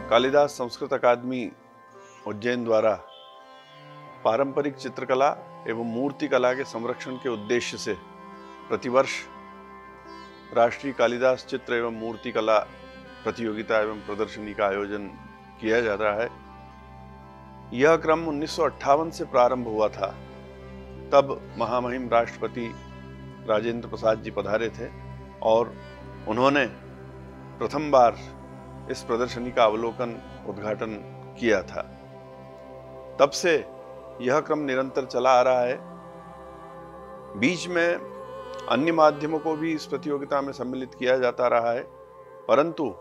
कालिदास संस्कृत अकादमी उज्जैन द्वारा पारंपरिक चित्रकला एवं मूर्ति कला के संरक्षण के उद्देश्य से प्रतिवर्ष राष्ट्रीय कालिदास चित्र एवं मूर्ति कला प्रतियोगिता एवं प्रदर्शनी का आयोजन किया जा रहा है। यह क्रम 1958 से प्रारंभ हुआ था। तब महामहिम राष्ट्रपति राजेंद्र प्रसाद जी पधारे थे और उन्होंने प्रथम बार इस प्रदर्शनी का अवलोकन उद्घाटन किया था। तब से यह क्रम निरंतर चला आ रहा है। बीच में अन्य माध्यमों को भी इस प्रतियोगिता में सम्मिलित किया जाता रहा है, परंतु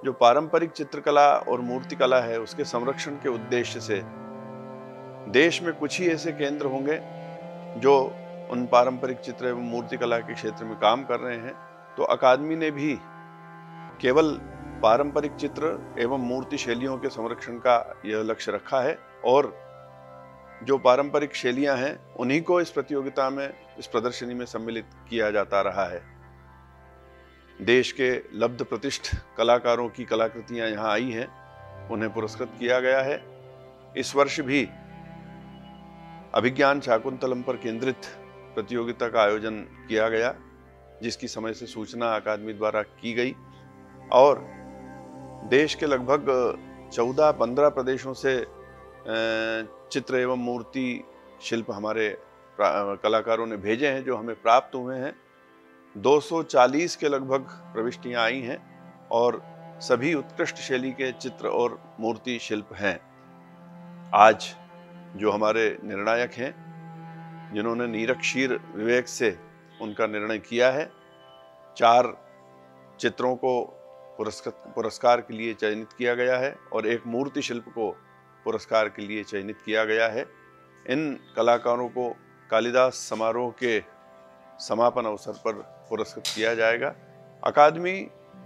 जो पारंपरिक चित्रकला और मूर्ति कला है उसके संरक्षण के उद्देश्य से देश में कुछ ही ऐसे केंद्र होंगे जो उन पारंपरिक चित्र एवं मूर्ति कला के क्षेत्र में काम कर रहे हैं। तो अकादमी ने भी केवल पारंपरिक चित्र एवं मूर्ति शैलियों के संरक्षण का यह लक्ष्य रखा है और जो पारंपरिक शैलियां हैं उन्हीं को इस प्रतियोगिता में, इस प्रदर्शनी में सम्मिलित किया जाता रहा है। देश के लब्ध प्रतिष्ठ कलाकारों की कलाकृतियां यहां आई हैं, उन्हें पुरस्कृत किया गया है। इस वर्ष भी अभिज्ञान शाकुंतलम पर केंद्रित प्रतियोगिता का आयोजन किया गया, जिसकी समय से सूचना अकादमी द्वारा की गई और देश के लगभग 14-15 प्रदेशों से चित्र एवं मूर्ति शिल्प हमारे कलाकारों ने भेजे हैं, जो हमें प्राप्त हुए हैं। 240 के लगभग प्रविष्टियां आई हैं और सभी उत्कृष्ट शैली के चित्र और मूर्ति शिल्प हैं। आज जो हमारे निर्णायक हैं, जिन्होंने निरक्षीर विवेक से उनका निर्णय किया है, 4 चित्रों को पुरस्कार के लिए चयनित किया गया है और एक मूर्ति शिल्प को पुरस्कार के लिए चयनित किया गया है। इन कलाकारों को कालिदास समारोह के समापन अवसर पर पुरस्कृत किया जाएगा। अकादमी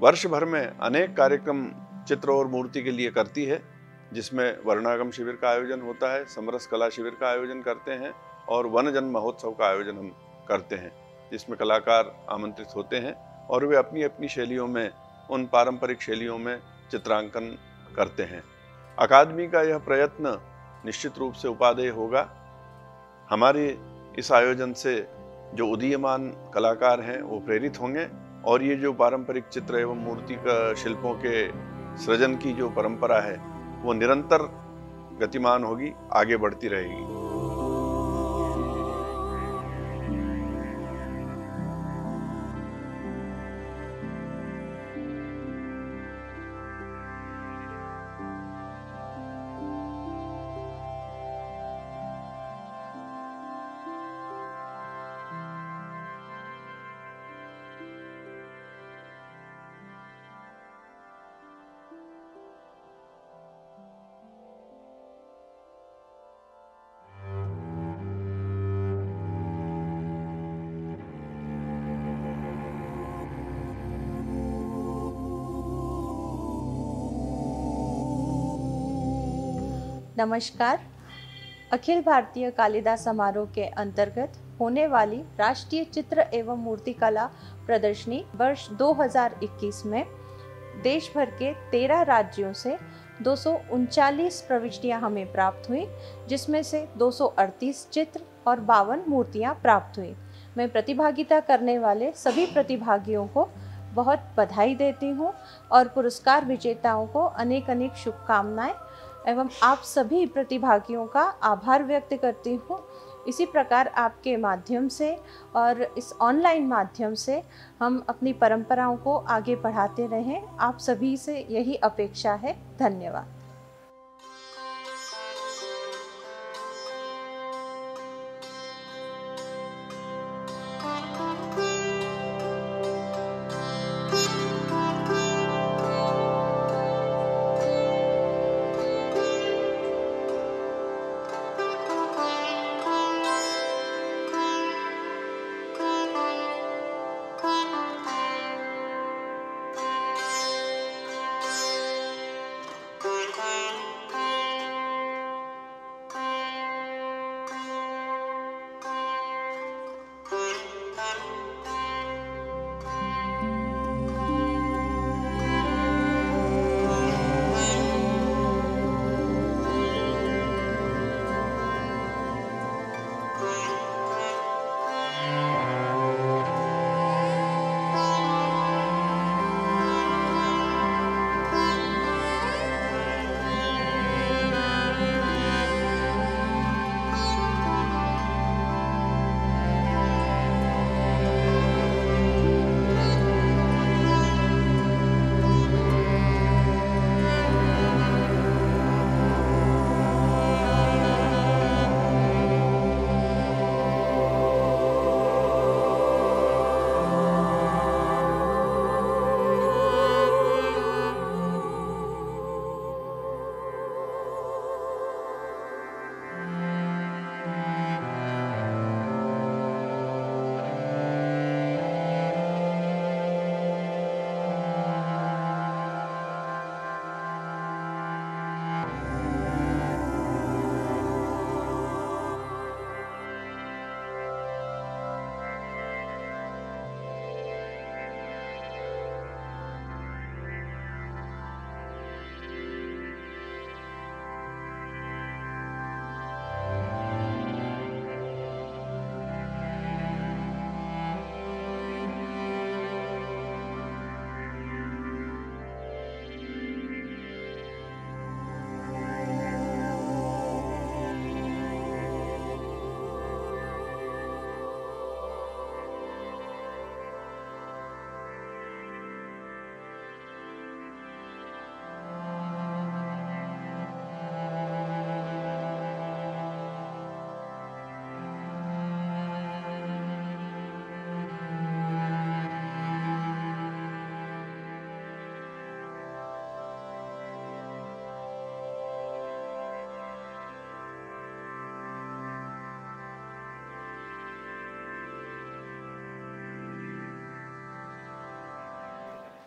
वर्ष भर में अनेक कार्यक्रम चित्र और मूर्ति के लिए करती है, जिसमें वर्णागम शिविर का आयोजन होता है, समरस कला शिविर का आयोजन करते हैं और वन जन महोत्सव का आयोजन हम करते हैं, जिसमें कलाकार आमंत्रित होते हैं और वे अपनी अपनी शैलियों में, उन पारंपरिक शैलियों में चित्रांकन करते हैं। अकादमी का यह प्रयत्न निश्चित रूप से उपादेय होगा। हमारे इस आयोजन से जो उदीयमान कलाकार हैं वो प्रेरित होंगे और ये जो पारंपरिक चित्र एवं मूर्ति का शिल्पों के सृजन की जो परंपरा है वो निरंतर गतिमान होगी, आगे बढ़ती रहेगी। नमस्कार। अखिल भारतीय कालिदास समारोह के अंतर्गत होने वाली राष्ट्रीय चित्र एवं मूर्तिकला प्रदर्शनी वर्ष 2021 में देश भर के 13 राज्यों से 239 प्रविष्टियां हमें प्राप्त हुई, जिसमें से 238 चित्र और 52 मूर्तियां प्राप्त हुई। मैं प्रतिभागिता करने वाले सभी प्रतिभागियों को बहुत बधाई देती हूं और पुरस्कार विजेताओं को अनेक अनेक शुभकामनाएं एवं आप सभी प्रतिभागियों का आभार व्यक्त करती हूँ। इसी प्रकार आपके माध्यम से और इस ऑनलाइन माध्यम से हम अपनी परंपराओं को आगे बढ़ाते रहें, आप सभी से यही अपेक्षा है। धन्यवाद।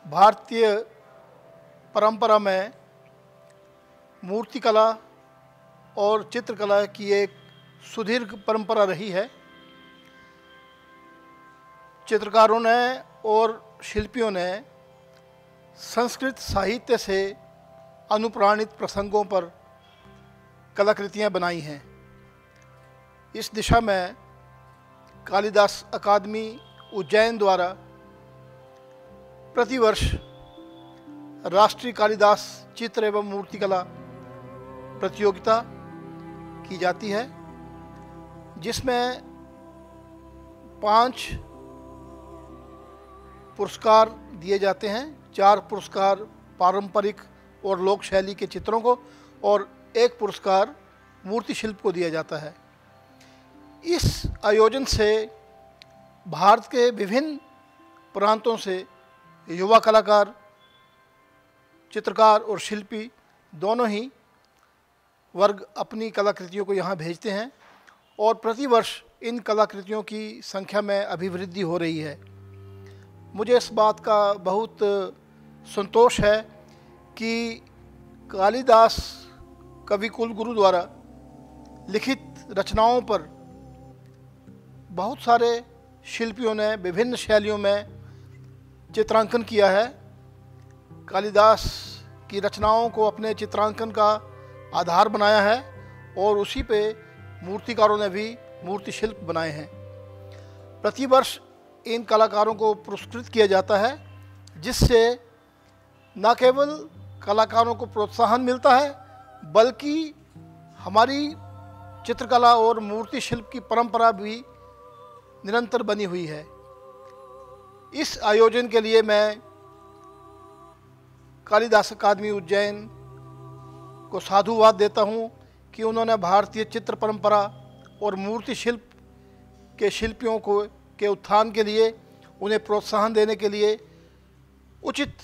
भारतीय परंपरा में मूर्तिकला और चित्रकला की एक सुदीर्घ परंपरा रही है। चित्रकारों ने और शिल्पियों ने संस्कृत साहित्य से अनुप्राणित प्रसंगों पर कलाकृतियां बनाई हैं। इस दिशा में कालिदास अकादमी उज्जैन द्वारा प्रतिवर्ष राष्ट्रीय कालिदास चित्र एवं मूर्तिकला प्रतियोगिता की जाती है, जिसमें 5 पुरस्कार दिए जाते हैं। 4 पुरस्कार पारंपरिक और लोक शैली के चित्रों को और 1 पुरस्कार मूर्ति शिल्प को दिया जाता है। इस आयोजन से भारत के विभिन्न प्रांतों से युवा कलाकार, चित्रकार और शिल्पी दोनों ही वर्ग अपनी कलाकृतियों को यहाँ भेजते हैं और प्रतिवर्ष इन कलाकृतियों की संख्या में अभिवृद्धि हो रही है। मुझे इस बात का बहुत संतोष है कि कालिदास कवि कुलगुरु द्वारा लिखित रचनाओं पर बहुत सारे शिल्पियों ने विभिन्न शैलियों में चित्रांकन किया है। कालिदास की रचनाओं को अपने चित्रांकन का आधार बनाया है और उसी पे मूर्तिकारों ने भी मूर्ति शिल्प बनाए हैं। प्रतिवर्ष इन कलाकारों को पुरस्कृत किया जाता है, जिससे न केवल कलाकारों को प्रोत्साहन मिलता है बल्कि हमारी चित्रकला और मूर्ति शिल्प की परंपरा भी निरंतर बनी हुई है। इस आयोजन के लिए मैं कालिदास अकादमी उज्जैन को साधुवाद देता हूँ कि उन्होंने भारतीय चित्र परंपरा और मूर्ति शिल्प के शिल्पियों को के उत्थान के लिए, उन्हें प्रोत्साहन देने के लिए उचित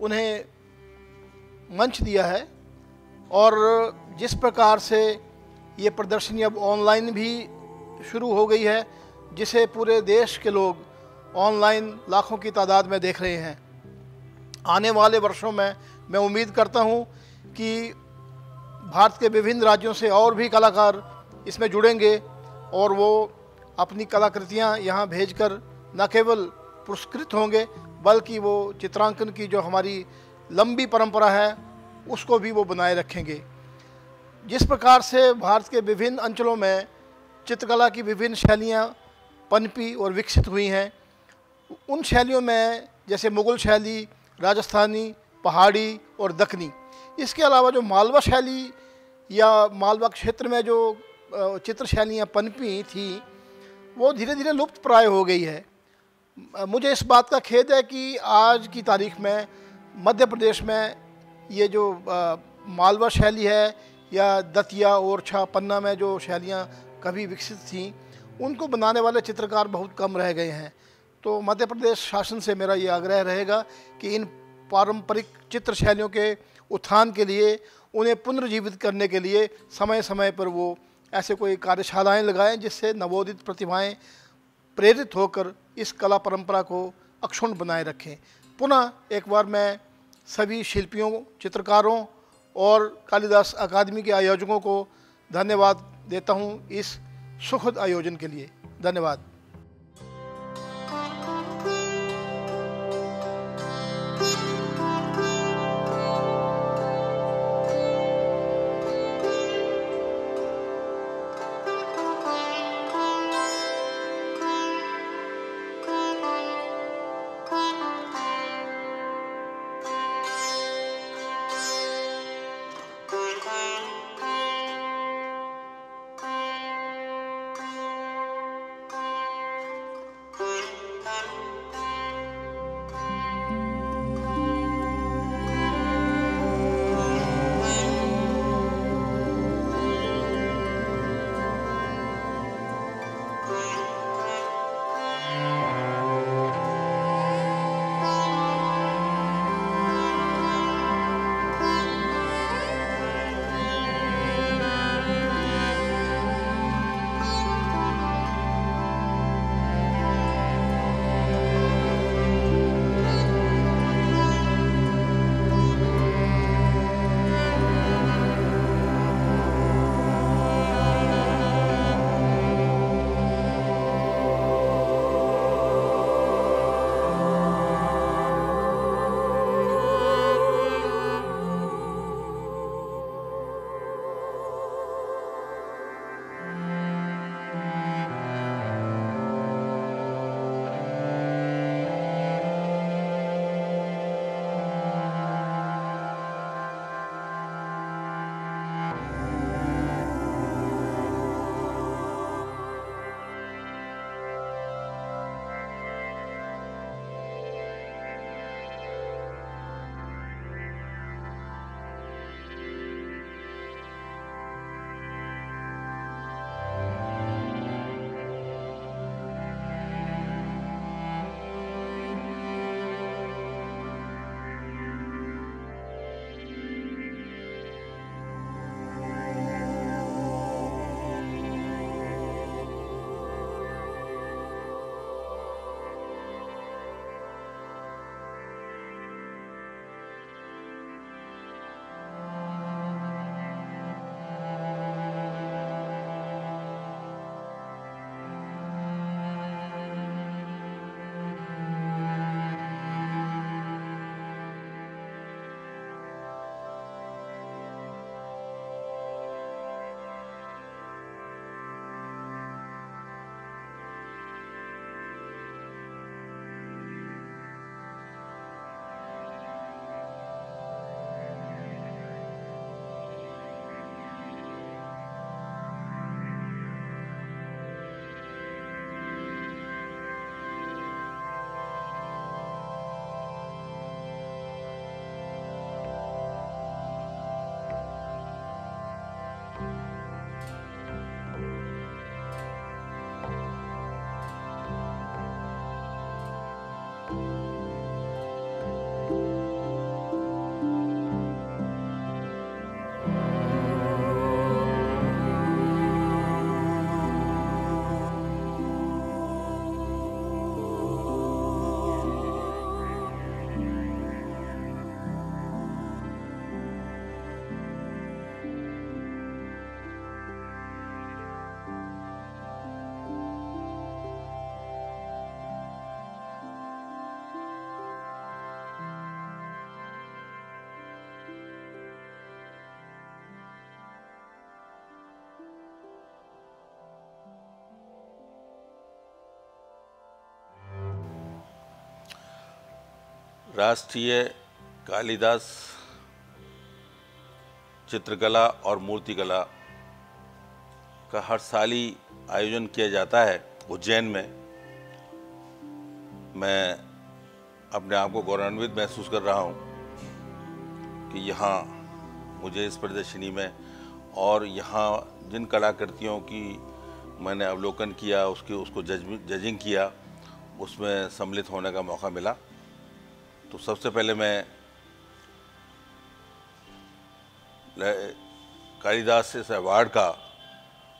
उन्हें मंच दिया है। और जिस प्रकार से ये प्रदर्शनी अब ऑनलाइन भी शुरू हो गई है, जिसे पूरे देश के लोग ऑनलाइन लाखों की तादाद में देख रहे हैं। आने वाले वर्षों में मैं उम्मीद करता हूँ कि भारत के विभिन्न राज्यों से और भी कलाकार इसमें जुड़ेंगे और वो अपनी कलाकृतियाँ यहाँ भेजकर न केवल पुरस्कृत होंगे बल्कि वो चित्रांकन की जो हमारी लंबी परंपरा है उसको भी वो बनाए रखेंगे। जिस प्रकार से भारत के विभिन्न अंचलों में चित्रकला की विभिन्न शैलियाँ पनपी और विकसित हुई हैं, उन शैलियों में जैसे मुग़ल शैली, राजस्थानी, पहाड़ी और दक्कनी, इसके अलावा जो मालवा शैली या मालवा क्षेत्र में जो चित्र शैलियाँ पनपी थी वो धीरे धीरे लुप्त प्राय हो गई है। मुझे इस बात का खेद है कि आज की तारीख में मध्य प्रदेश में ये जो मालवा शैली है या दतिया, ओरछा, पन्ना में जो शैलियाँ कभी विकसित थीं, उनको बनाने वाले चित्रकार बहुत कम रह गए हैं। तो मध्य प्रदेश शासन से मेरा ये आग्रह रहेगा कि इन पारंपरिक चित्र शैलियों के उत्थान के लिए, उन्हें पुनर्जीवित करने के लिए समय समय पर वो ऐसे कोई कार्यशालाएं लगाएं जिससे नवोदित प्रतिभाएं प्रेरित होकर इस कला परंपरा को अक्षुण्ण बनाए रखें। पुनः एक बार मैं सभी शिल्पियों, चित्रकारों और कालिदास अकादमी के आयोजकों को धन्यवाद देता हूं इस सुखद आयोजन के लिए। धन्यवाद। राष्ट्रीय कालिदास चित्रकला और मूर्तिकला का हर साल ही आयोजन किया जाता है उज्जैन में। मैं अपने आप को गौरवान्वित महसूस कर रहा हूँ कि यहाँ मुझे इस प्रदर्शनी में और यहाँ जिन कलाकृतियों की मैंने अवलोकन किया, उसको जजिंग किया, उसमें सम्मिलित होने का मौका मिला। तो सबसे पहले मैं कालिदास इस अवार्ड का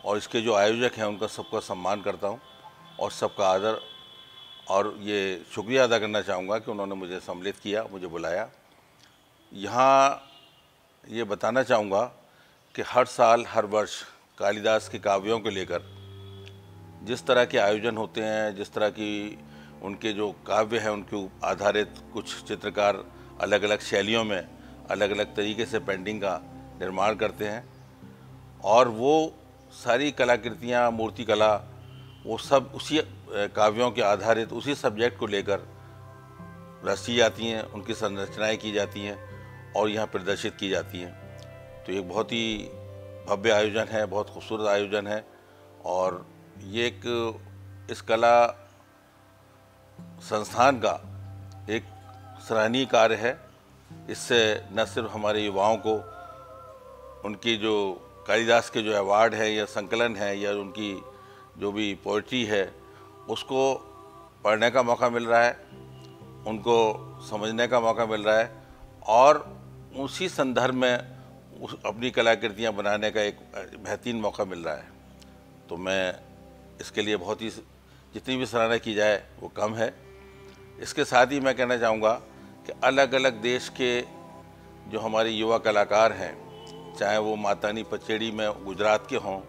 और इसके जो आयोजक हैं उनका सबका सम्मान करता हूं और सबका आदर और ये शुक्रिया अदा करना चाहूँगा कि उन्होंने मुझे सम्मिलित किया, मुझे बुलाया। यहाँ ये बताना चाहूँगा कि हर साल हर वर्ष कालिदास के काव्यों को लेकर जिस तरह के आयोजन होते हैं, जिस तरह की उनके जो काव्य हैं उनके आधारित कुछ चित्रकार अलग अलग शैलियों में अलग अलग तरीके से पेंटिंग का निर्माण करते हैं और वो सारी कलाकृतियाँ, मूर्ति कला, वो सब उसी काव्यों के आधारित उसी सब्जेक्ट को लेकर रची जाती हैं, उनकी संरचनाएं की जाती हैं और यहाँ प्रदर्शित की जाती हैं। तो एक बहुत ही भव्य आयोजन है, बहुत खूबसूरत आयोजन है और ये एक इस कला संस्थान का एक सराहनीय कार्य है। इससे न सिर्फ हमारे युवाओं को उनकी जो कालिदास के जो अवार्ड है या संकलन है या उनकी जो भी पोइट्री है उसको पढ़ने का मौका मिल रहा है, उनको समझने का मौका मिल रहा है और उसी संदर्भ में अपनी कलाकृतियाँ बनाने का एक बेहतरीन मौका मिल रहा है। तो मैं इसके लिए बहुत ही जितनी भी सराहना की जाए वो कम है। इसके साथ ही मैं कहना चाहूँगा कि अलग अलग देश के जो हमारे युवा कलाकार हैं, चाहे वो मातानी पचेड़ी में गुजरात के हों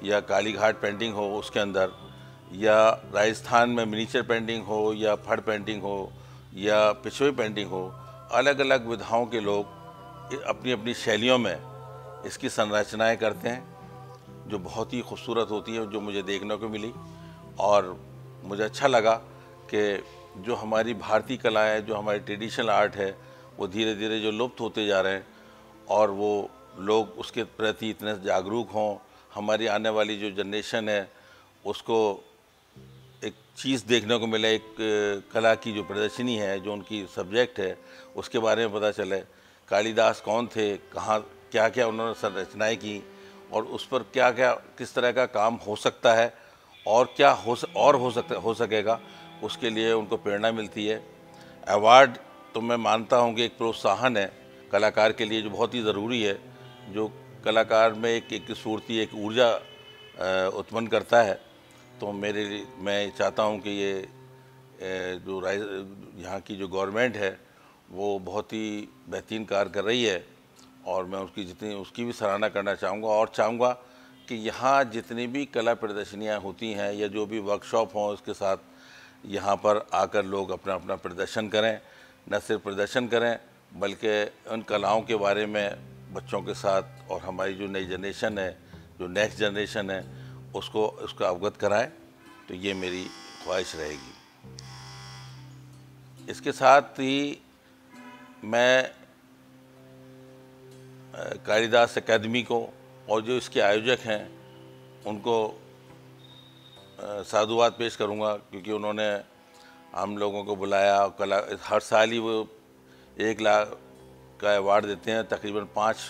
या कालीघाट पेंटिंग हो उसके अंदर, या राजस्थान में मिनीचर पेंटिंग हो या फड़ पेंटिंग हो या पिछोई पेंटिंग हो, अलग अलग विधाओं के लोग अपनी अपनी शैलियों में इसकी संरचनाएं करते हैं जो बहुत ही खूबसूरत होती है, जो मुझे देखने को मिली। और मुझे अच्छा लगा कि जो हमारी भारतीय कलाएँ, जो हमारी ट्रेडिशनल आर्ट है, वो धीरे धीरे जो लुप्त होते जा रहे हैं और वो लोग उसके प्रति इतने जागरूक हों, हमारी आने वाली जो जनरेशन है उसको एक चीज़ देखने को मिले, एक कला की जो प्रदर्शनी है, जो उनकी सब्जेक्ट है, उसके बारे में पता चले। कालिदास कौन थे, कहाँ क्या क्या उन्होंने संरचनाएं की और उस पर क्या क्या किस तरह का काम हो सकता है और क्या हो सकेगा, उसके लिए उनको प्रेरणा मिलती है। अवार्ड तो मैं मानता हूँ कि एक प्रोत्साहन है कलाकार के लिए जो बहुत ही ज़रूरी है, जो कलाकार में एक स्फूर्ति, एक ऊर्जा उत्पन्न करता है। तो मैं चाहता हूँ कि ये जो यहाँ की जो गवर्नमेंट है वो बहुत ही बेहतरीन कार्य कर रही है और मैं उसकी भी सराहना करना चाहूँगा और चाहूँगा कि यहाँ जितनी भी कला प्रदर्शनियाँ होती हैं या जो भी वर्कशॉप हों, उसके साथ यहाँ पर आकर लोग अपना अपना प्रदर्शन करें। न सिर्फ प्रदर्शन करें बल्कि उन कलाओं के बारे में बच्चों के साथ और हमारी जो नई जनरेशन है, जो नेक्स्ट जनरेशन है, उसको अवगत कराएं। तो ये मेरी ख्वाहिश रहेगी। इसके साथ ही मैं कालिदास अकादमी को और जो इसके आयोजक हैं उनको साधुवाद पेश करूंगा, क्योंकि उन्होंने हम लोगों को बुलाया। कला हर साल ही वो 1 लाख का अवार्ड देते हैं। तकरीबन 5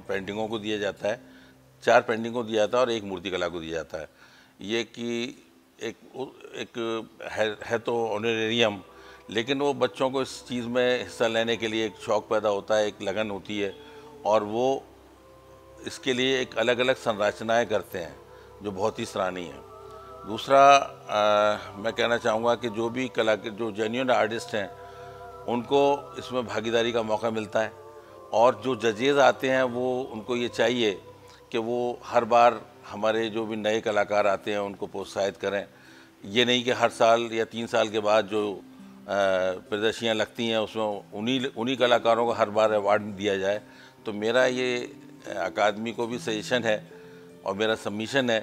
पेंटिंगों को दिया जाता है, 4 पेंटिंग को दिया जाता है और 1 मूर्ति कला को दिया जाता है। ये कि एक है तो ऑनरेरियम, लेकिन वो बच्चों को इस चीज़ में हिस्सा लेने के लिए एक शौक़ पैदा होता है, एक लगन होती है और वो इसके लिए एक अलग अलग संरचनाएं करते हैं जो बहुत ही सराहनीय है। दूसरा मैं कहना चाहूँगा कि जो भी जो जेन्युइन आर्टिस्ट हैं उनको इसमें भागीदारी का मौका मिलता है और जो जजेस आते हैं वो उनको ये चाहिए कि वो हर बार हमारे जो भी नए कलाकार आते हैं उनको प्रोत्साहित करें। ये नहीं कि हर साल या 3 साल के बाद जो प्रदर्शनियाँ लगती हैं उसमें उन्हीं कलाकारों को हर बार अवार्ड दिया जाए। तो मेरा ये अकादमी को भी सजेशन है और मेरा सबमिशन है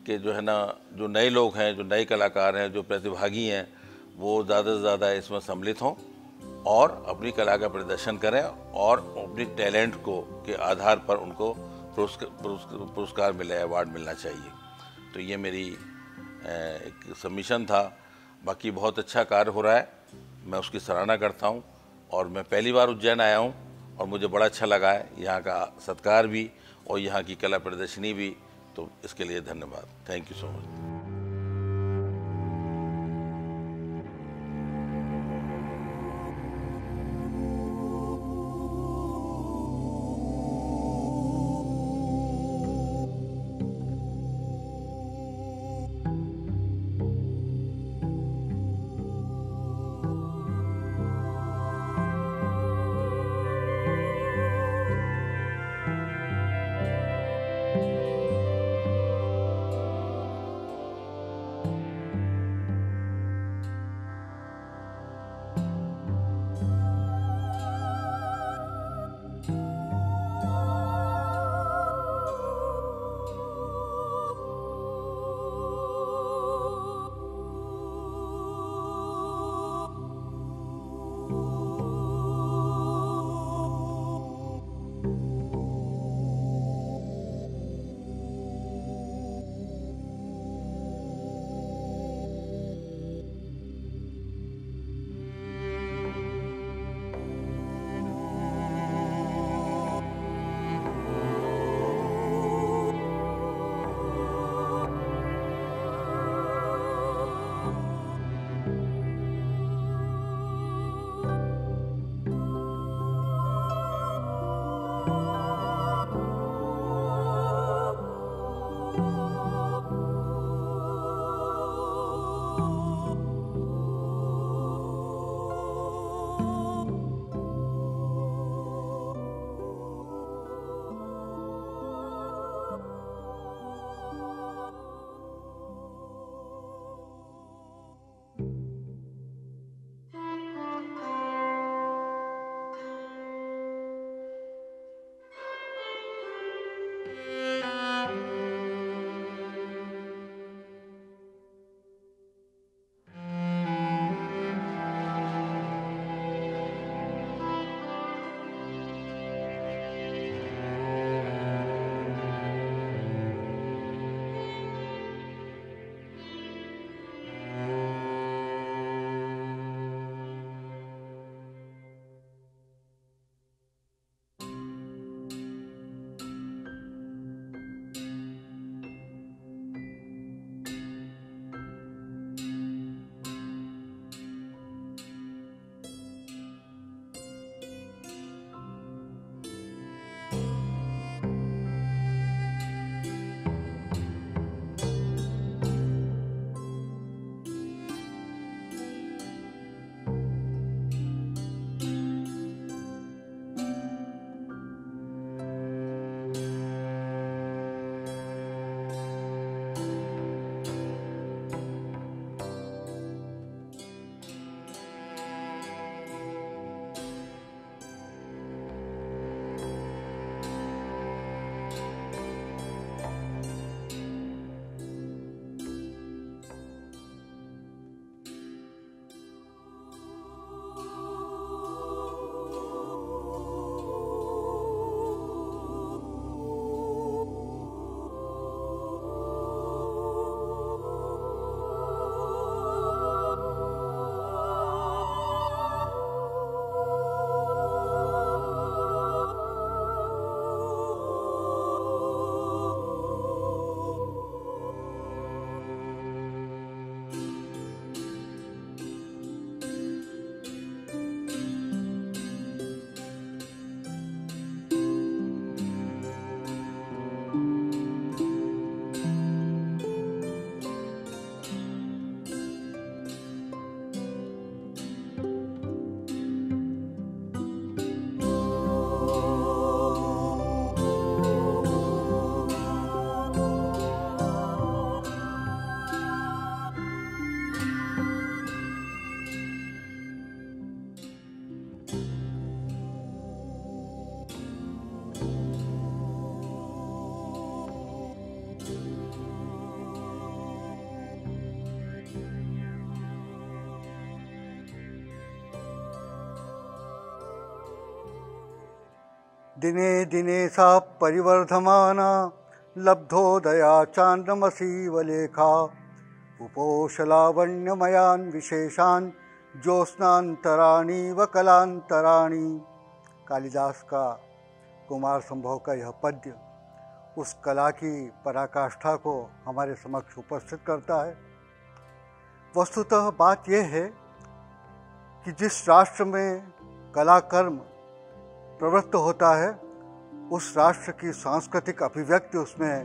कि जो है ना, जो नए लोग हैं, जो नए कलाकार हैं, जो प्रतिभागी हैं, वो ज़्यादा से ज़्यादा इसमें सम्मिलित हों और अपनी कला का प्रदर्शन करें और अपने टैलेंट को के आधार पर उनको पुरस्कार मिले, अवार्ड मिलना चाहिए। तो ये मेरी एक सबमिशन था। बाकी बहुत अच्छा कार्य हो रहा है, मैं उसकी सराहना करता हूँ। और मैं पहली बार उज्जैन आया हूँ और मुझे बड़ा अच्छा लगा है, यहाँ का सत्कार भी और यहाँ की कला प्रदर्शनी भी। तो इसके लिए धन्यवाद। Thank you so much. दिने दिने सा परिवर्धमाना लब्धोदया चांद्रमसीवलेखा उपोषलावण्यमयान् विशेषान् ज्योत्स्नान्तराणि व कलान्तराणि। कालिदास का कुमार संभव का यह पद्य उस कला की पराकाष्ठा को हमारे समक्ष उपस्थित करता है। वस्तुतः बात यह है कि जिस राष्ट्र में कला कर्म प्रवृत्त होता है उस राष्ट्र की सांस्कृतिक अभिव्यक्ति उसमें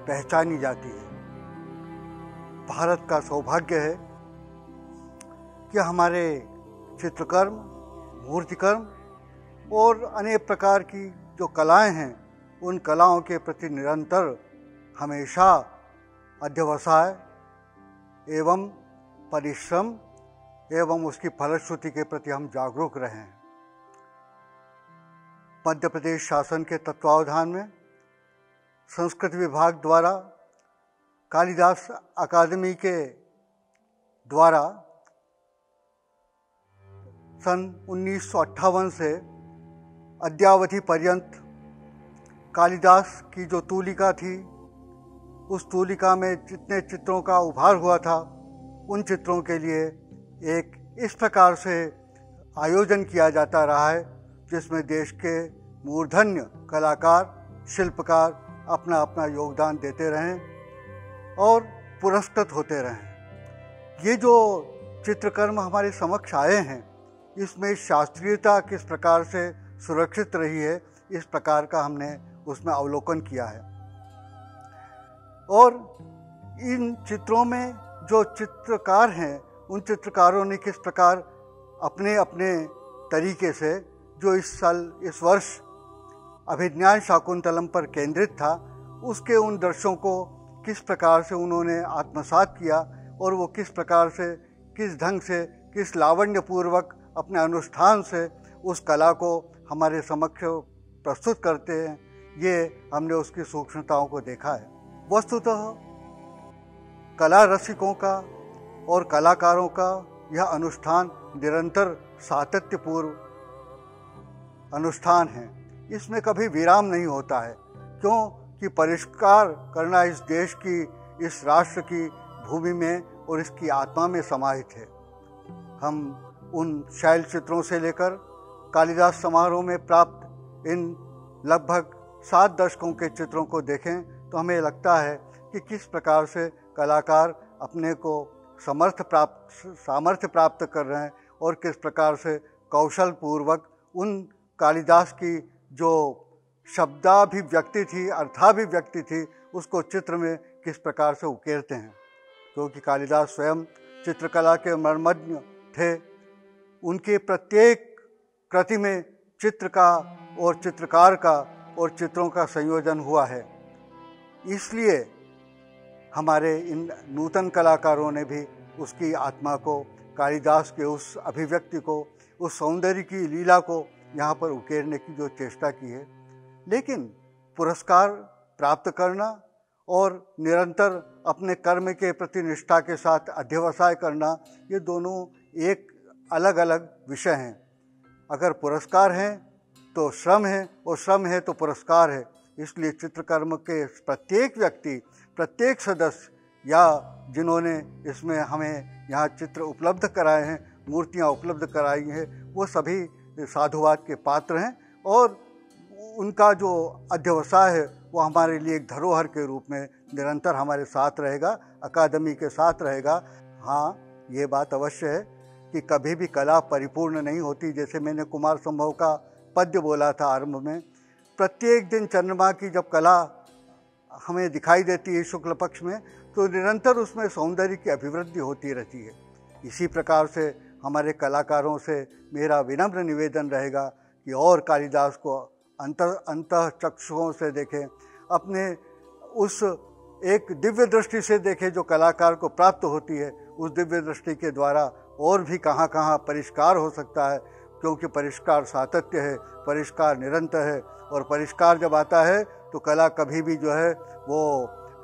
पहचानी जाती है। भारत का सौभाग्य है कि हमारे चित्रकर्म, मूर्तिकर्म और अनेक प्रकार की जो कलाएं हैं उन कलाओं के प्रति निरंतर हमेशा अध्यवसाय एवं परिश्रम एवं उसकी फलश्रुति के प्रति हम जागरूक रहे हैं। मध्य प्रदेश शासन के तत्वावधान में संस्कृत विभाग द्वारा कालिदास अकादमी के द्वारा सन 1958 से अद्यावधि पर्यंत कालिदास की जो तूलिका थी उस तूलिका में जितने चित्रों का उभार हुआ था उन चित्रों के लिए एक इस प्रकार से आयोजन किया जाता रहा है जिसमें देश के मूर्धन्य कलाकार, शिल्पकार अपना अपना योगदान देते रहें और पुरस्कृत होते रहें। ये जो चित्रकर्म हमारे समक्ष आए हैं इसमें शास्त्रीयता किस प्रकार से सुरक्षित रही है इस प्रकार का हमने उसमें अवलोकन किया है। और इन चित्रों में जो चित्रकार हैं उन चित्रकारों ने किस प्रकार अपने अपने तरीके से जो इस वर्ष अभिज्ञान शाकुंतलम पर केंद्रित था उसके उन दृश्यों को किस प्रकार से उन्होंने आत्मसात किया और वो किस प्रकार से, किस ढंग से, किस लावण्यपूर्वक अपने अनुष्ठान से उस कला को हमारे समक्ष प्रस्तुत करते हैं, ये हमने उसकी सूक्ष्मताओं को देखा है। वस्तुतः कला रसिकों का और कलाकारों का यह अनुष्ठान निरंतर सातत्यपूर्व अनुष्ठान है। इसमें कभी विराम नहीं होता है क्योंकि परिष्कार करना इस देश की, इस राष्ट्र की भूमि में और इसकी आत्मा में समाहित है। हम उन शैल चित्रों से लेकर कालिदास समारोह में प्राप्त इन लगभग 7 दशकों के चित्रों को देखें तो हमें लगता है कि किस प्रकार से कलाकार अपने को सामर्थ्य प्राप्त कर रहे हैं और किस प्रकार से कौशल पूर्वक उन कालिदास की जो शब्दाभिव्यक्ति थी, अर्थाभिव्यक्ति थी, उसको चित्र में किस प्रकार से उकेरते हैं। क्योंकि कालिदास स्वयं चित्रकला के मर्मज्ञ थे। उनके प्रत्येक कृति में चित्र का और चित्रकार का और चित्रों का संयोजन हुआ है। इसलिए हमारे इन नूतन कलाकारों ने भी उसकी आत्मा को, कालिदास के उस अभिव्यक्ति को, उस सौंदर्य की लीला को यहाँ पर उकेरने की जो चेष्टा की है। लेकिन पुरस्कार प्राप्त करना और निरंतर अपने कर्म के प्रति निष्ठा के साथ अध्यवसाय करना, ये दोनों एक अलग अलग विषय हैं। अगर पुरस्कार हैं तो श्रम है और श्रम है तो पुरस्कार है। इसलिए चित्रकर्म के प्रत्येक व्यक्ति, प्रत्येक सदस्य या जिन्होंने इसमें हमें यहाँ चित्र उपलब्ध कराए हैं, मूर्तियाँ उपलब्ध कराई हैं, वो सभी साधुवाद के पात्र हैं और उनका जो अध्यवसाय है वो हमारे लिए एक धरोहर के रूप में निरंतर हमारे साथ रहेगा, अकादमी के साथ रहेगा। हाँ, ये बात अवश्य है कि कभी भी कला परिपूर्ण नहीं होती। जैसे मैंने कुमार संभव का पद्य बोला था आरंभ में, प्रत्येक दिन चंद्रमा की जब कला हमें दिखाई देती है शुक्ल पक्ष में तो निरंतर उसमें सौंदर्य की अभिवृद्धि होती रहती है। इसी प्रकार से हमारे कलाकारों से मेरा विनम्र निवेदन रहेगा कि और कालिदास को अंतः चक्षुओं से देखें, अपने उस एक दिव्य दृष्टि से देखें जो कलाकार को प्राप्त होती है। उस दिव्य दृष्टि के द्वारा और भी कहाँ कहाँ परिष्कार हो सकता है, क्योंकि परिष्कार सातत्य है, परिष्कार निरंतर है। और परिष्कार जब आता है तो कला कभी भी जो है वो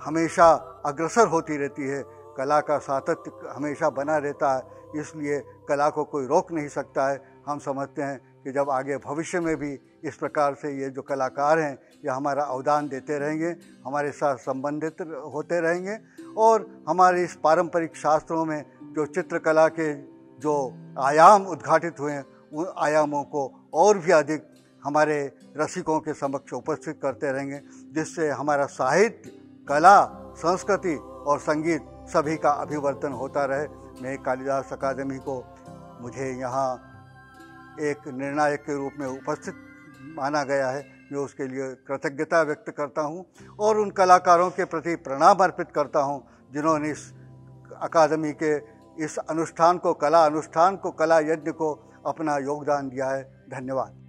हमेशा अग्रसर होती रहती है। कला का सातत्य हमेशा बना रहता है, इसलिए कला को कोई रोक नहीं सकता है। हम समझते हैं कि जब आगे भविष्य में भी इस प्रकार से ये जो कलाकार हैं ये हमारा अवदान देते रहेंगे, हमारे साथ संबंधित होते रहेंगे और हमारे इस पारंपरिक शास्त्रों में जो चित्रकला के जो आयाम उद्घाटित हुए हैं उन आयामों को और भी अधिक हमारे रसिकों के समक्ष उपस्थित करते रहेंगे, जिससे हमारा साहित्य, कला, संस्कृति और संगीत सभी का अभिवर्धन होता रहे। मैं कालिदास अकादमी को मुझे यहाँ एक निर्णायक के रूप में उपस्थित माना गया है, मैं उसके लिए कृतज्ञता व्यक्त करता हूँ और उन कलाकारों के प्रति प्रणाम अर्पित करता हूँ जिन्होंने इस अकादमी के इस अनुष्ठान को, कला अनुष्ठान को, कला यज्ञ को अपना योगदान दिया है। धन्यवाद।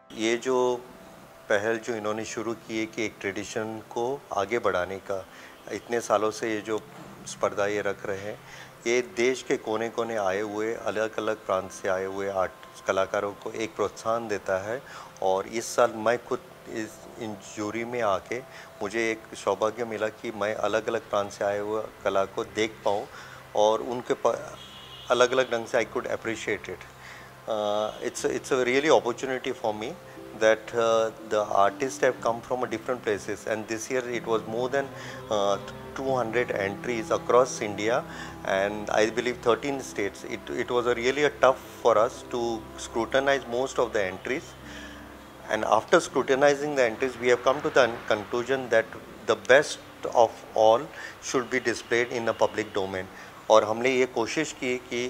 ये जो पहल जो इन्होंने शुरू की है कि एक ट्रेडिशन को आगे बढ़ाने का, इतने सालों से ये जो स्पर्धा ये रख रहे हैं, ये देश के कोने कोने आए हुए अलग अलग प्रांत से आए हुए आर्ट कलाकारों को एक प्रोत्साहन देता है। और इस साल मैं खुद इन जूरी में आके मुझे एक सौभाग्य मिला कि मैं अलग अलग प्रांत से आए हुए कला को देख पाऊँ और उनके अलग अलग ढंग से I could appreciate it. It's a really opportunity for me that the artists have come from different places, and this year it was more than 200 entries across India, and I believe 13 states. It was really a tough for us to scrutinize most of the entries, and after scrutinizing the entries we have come to the conclusion that the best of all should be displayed in the public domain. और हमने ये कोशिश की कि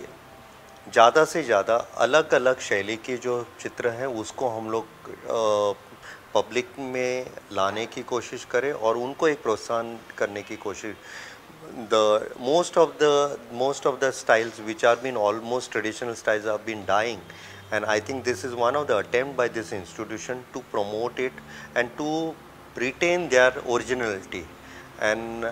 ज़्यादा से ज़्यादा अलग अलग शैली के जो चित्र हैं उसको हम लोग पब्लिक में लाने की कोशिश करें और उनको एक प्रोत्साहन करने की कोशिश। Most of the styles which have been almost traditional styles have been dying, and I think this is one of the attempt by this institution to promote it and to retain their originality. And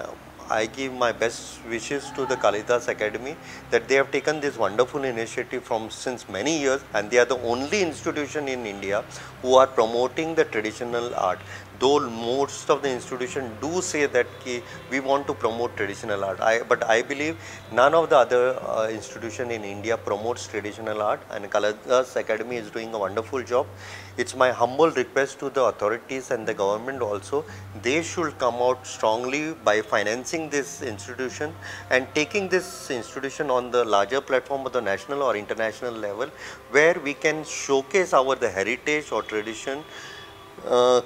I give my best wishes to the Kalidas Academy that they have taken this wonderful initiative from since many years, and they are the only institution in India who are promoting the traditional art. Though most of the institutions do say that we want to promote traditional art, but I believe none of the other institution in India promotes traditional art, and Kalidas Academy is doing a wonderful job. It's my humble request to the authorities and the government also, they should come out strongly by financing this institution and taking this institution on the larger platform of the national or international level, where we can showcase the heritage or tradition,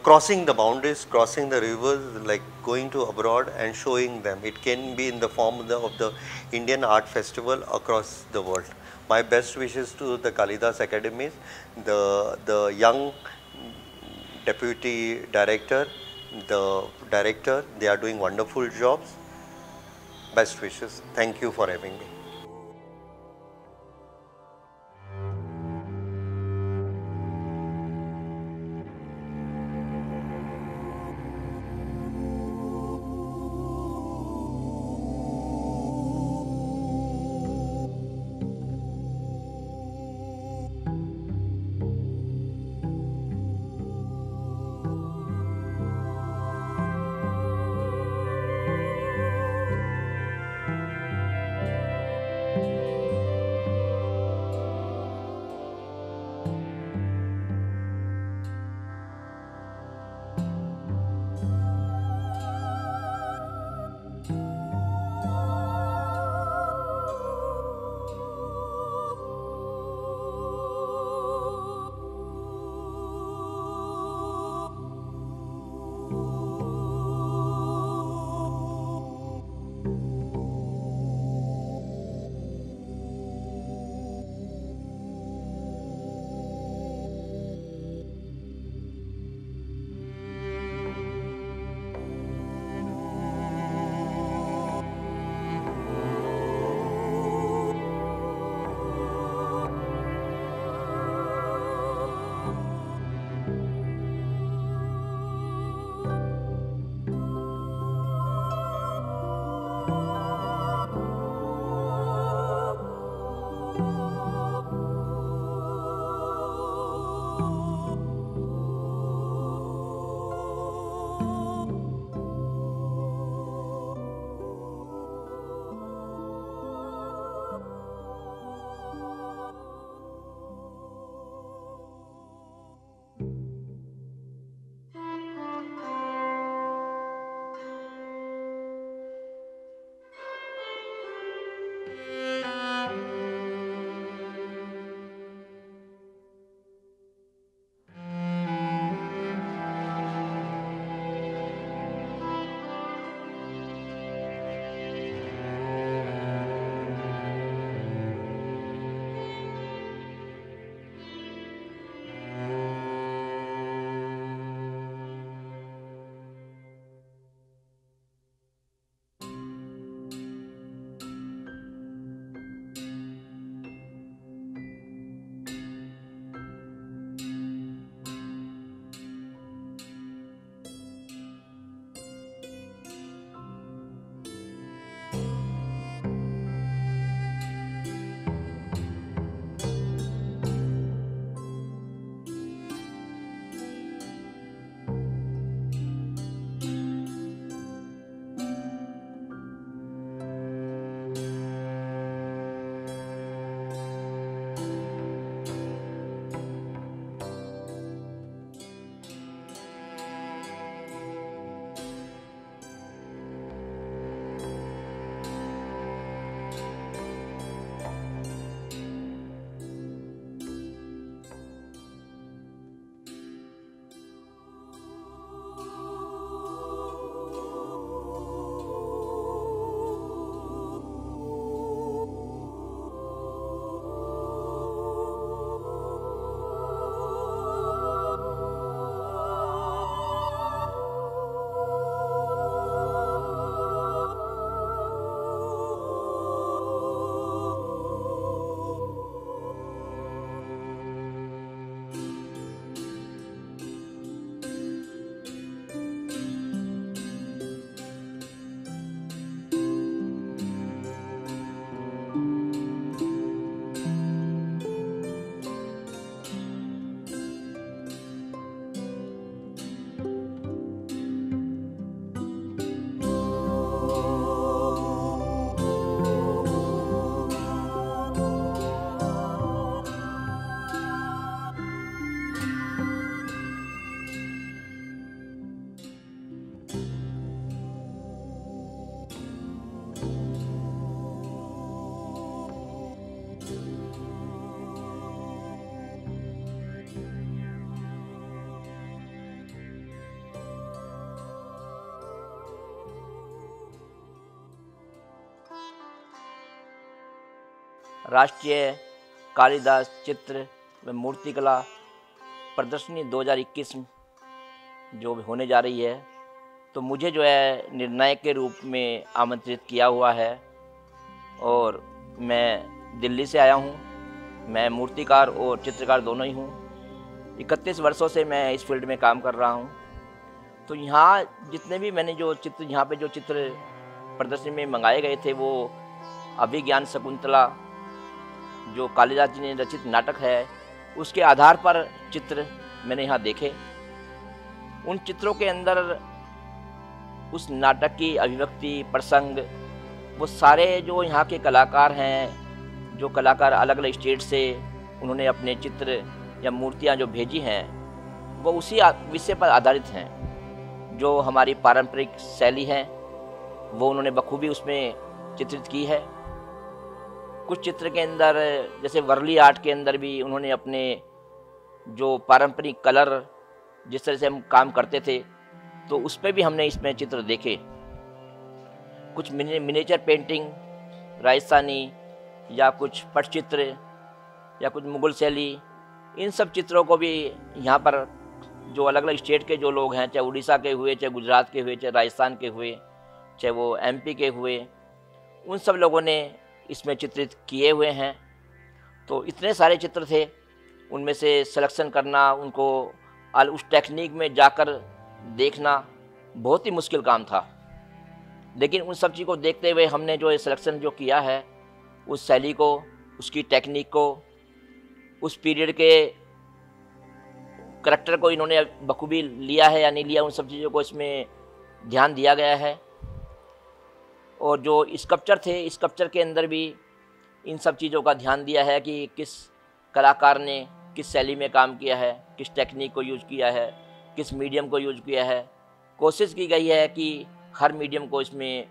crossing the boundaries, crossing the rivers, like going to abroad and showing them. It can be in the form of the Indian Art Festival across the world. My best wishes to the Kalidas Academies, the young deputy director, the director, they are doing wonderful jobs. Best wishes. Thank you for having me. राष्ट्रीय कालिदास चित्र व मूर्तिकला प्रदर्शनी 2021 जो होने जा रही है, तो मुझे जो है निर्णायक के रूप में आमंत्रित किया हुआ है और मैं दिल्ली से आया हूँ। मैं मूर्तिकार और चित्रकार दोनों ही हूँ। 31 वर्षों से मैं इस फील्ड में काम कर रहा हूँ। तो यहाँ जितने भी मैंने जो चित्र यहाँ पे जो चित्र प्रदर्शनी में मंगाए गए थे, वो अभिज्ञान शकुंतला जो कालिदास जी ने रचित नाटक है, उसके आधार पर चित्र मैंने यहाँ देखे। उन चित्रों के अंदर उस नाटक की अभिव्यक्ति, प्रसंग, वो सारे जो यहाँ के कलाकार हैं, जो कलाकार अलग अलग स्टेट से उन्होंने अपने चित्र या मूर्तियाँ जो भेजी हैं, वो उसी विषय पर आधारित हैं। जो हमारी पारंपरिक शैली है वो उन्होंने बखूबी उसमें चित्रित की है। कुछ चित्र के अंदर, जैसे वर्ली आर्ट के अंदर भी उन्होंने अपने जो पारंपरिक कलर जिस तरह से हम काम करते थे, तो उस पर भी हमने इसमें चित्र देखे। कुछ मिनिएचर पेंटिंग राजस्थानी या कुछ पटचित्र या कुछ मुगल शैली, इन सब चित्रों को भी यहाँ पर जो अलग अलग स्टेट के जो लोग हैं, चाहे उड़ीसा के हुए, चाहे गुजरात के हुए, चाहे राजस्थान के हुए, चाहे वो एमपी के हुए, उन सब लोगों ने इसमें चित्रित किए हुए हैं। तो इतने सारे चित्र थे, उनमें से सिलेक्शन करना, उनको उस टेक्निक में जाकर देखना बहुत ही मुश्किल काम था। लेकिन उन सब चीज़ को देखते हुए हमने जो सिलेक्शन जो किया है, उस शैली को, उसकी टेक्निक को, उस पीरियड के करैक्टर को इन्होंने बखूबी लिया है या नहीं लिया, उन सब चीज़ों को इसमें ध्यान दिया गया है। और जो स्कल्पचर थे, स्कल्पचर के अंदर भी इन सब चीज़ों का ध्यान दिया है कि किस कलाकार ने किस शैली में काम किया है, किस टेक्निक को यूज किया है, किस मीडियम को यूज किया है। कोशिश की गई है कि हर मीडियम को इसमें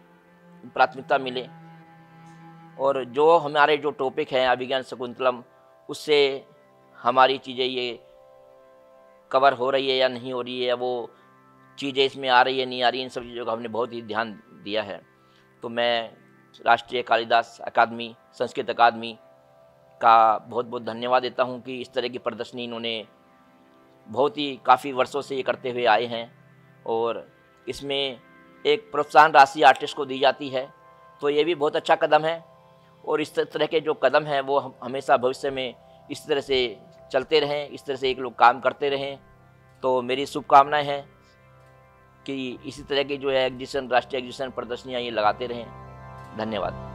प्राथमिकता मिले। और जो हमारे जो टॉपिक हैं अभिज्ञान शकुंतलम, उससे हमारी चीज़ें ये कवर हो रही है या नहीं हो रही है, या वो चीज़ें इसमें आ रही है नहीं आ रही, इन सब चीज़ों का हमने बहुत ही ध्यान दिया है। तो मैं राष्ट्रीय कालिदास अकादमी, संस्कृत अकादमी का बहुत बहुत धन्यवाद देता हूं कि इस तरह की प्रदर्शनी इन्होंने बहुत ही काफ़ी वर्षों से ये करते हुए आए हैं। और इसमें एक प्रोत्साहन राशि आर्टिस्ट को दी जाती है, तो ये भी बहुत अच्छा कदम है। और इस तरह के जो कदम हैं वो हमेशा भविष्य में इस तरह से चलते रहें, इस तरह से एक लोग काम करते रहें। तो मेरी शुभकामनाएं हैं कि इसी तरह की जो है एग्जीबिशन, राष्ट्रीय एग्जीबिशन प्रदर्शनियाँ ये लगाते रहें। धन्यवाद।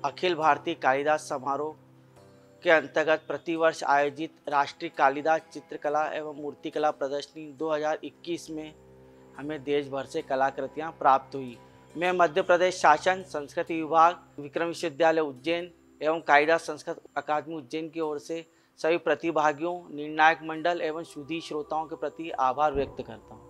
अखिल भारतीय कालिदास समारोह के अंतर्गत प्रतिवर्ष आयोजित राष्ट्रीय कालिदास चित्रकला एवं मूर्तिकला प्रदर्शनी 2021 में हमें देश भर से कलाकृतियाँ प्राप्त हुई। मैं मध्य प्रदेश शासन, संस्कृति विभाग, विक्रम विश्वविद्यालय उज्जैन एवं कालिदास संस्कृत अकादमी उज्जैन की ओर से सभी प्रतिभागियों, निर्णायक मंडल एवं सुधी श्रोताओं के प्रति आभार व्यक्त करता हूँ।